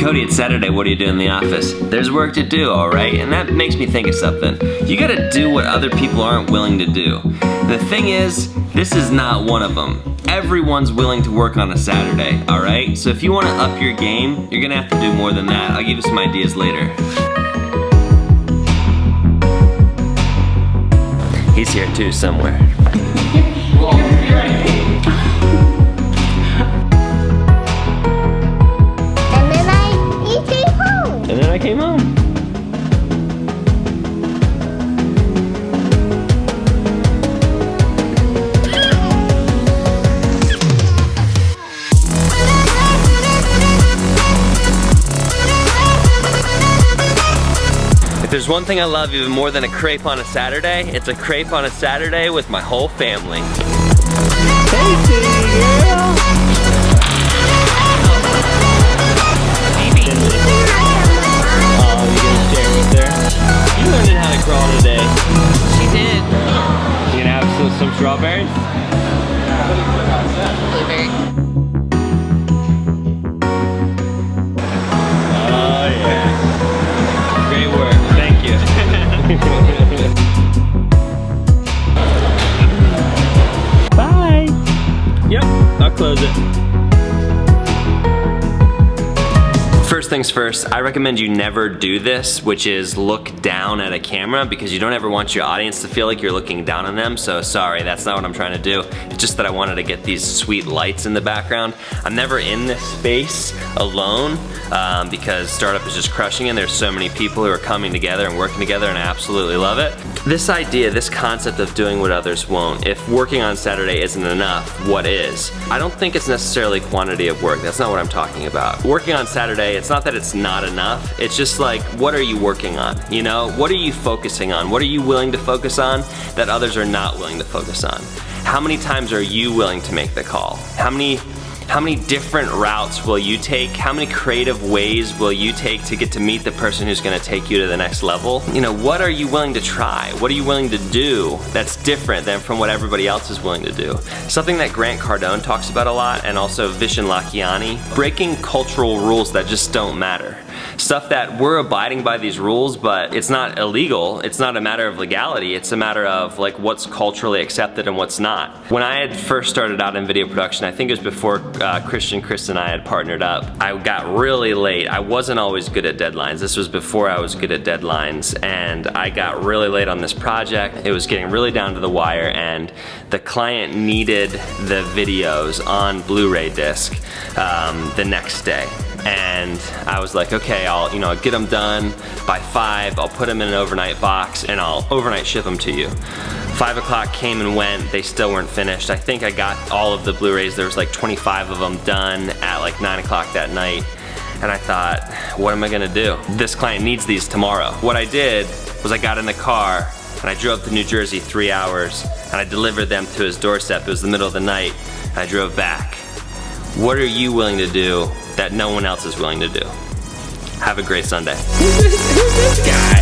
Cody, it's Saturday, what are you doing in the office? There's work to do, alright? And that makes me think of something. You gotta do what other people aren't willing to do. The thing is, this is not one of them. Everyone's willing to work on a Saturday, alright? So if you wanna up your game, you're gonna have to do more than that. I'll give you some ideas later. He's here too, somewhere. And then I came home. If there's one thing I love even more than a crepe on a Saturday, it's a crepe on a Saturday with my whole family. Hey, sweetie girl. You learning how to crawl today. She did. You gonna have some strawberries? Blueberry. Oh yeah. Great work, thank you. Bye. Yep, I'll close it. First things first, I recommend you never do this, which is look down at a camera, because you don't ever want your audience to feel like you're looking down on them. So sorry, that's not what I'm trying to do. It's just that I wanted to get these sweet lights in the background. I'm never in this space alone because startup is just crushing it. There's so many people who are coming together and working together, and I absolutely love it. This idea, this concept of doing what others won't, if working on Saturday isn't enough, what is? I don't think it's necessarily quantity of work. That's not what I'm talking about. Working on Saturday, it's not that it's not enough. It's just like, what are you working on? You know, what are you focusing on? What are you willing to focus on that others are not willing to focus on? How many times are you willing to make the call? How many different routes will you take? How many creative ways will you take to get to meet the person who's gonna take you to the next level? You know, what are you willing to try? What are you willing to do that's different than from what everybody else is willing to do? Something that Grant Cardone talks about a lot, and also Vishen Lakhiani, breaking cultural rules that just don't matter. Stuff that we're abiding by these rules, but it's not illegal. It's not a matter of legality. It's a matter of like what's culturally accepted and what's not. When I had first started out in video production, I think it was before Chris and I had partnered up, I got really late. I wasn't always good at deadlines. This was before I was good at deadlines, and I got really late on this project. It was getting really down to the wire, and the client needed the videos on Blu-ray disc the next day. And I was like, okay, I'll get them done by 5, I'll put them in an overnight box, and I'll overnight ship them to you. 5 o'clock came and went, they still weren't finished. I think I got all of the Blu-rays, there was like 25 of them done at like 9 o'clock that night. And I thought, what am I gonna do? This client needs these tomorrow. What I did was I got in the car and I drove to New Jersey 3 hours, and I delivered them to his doorstep. It was the middle of the night, and I drove back. What are you willing to do that no one else is willing to do? Have a great Sunday. Who's this guy?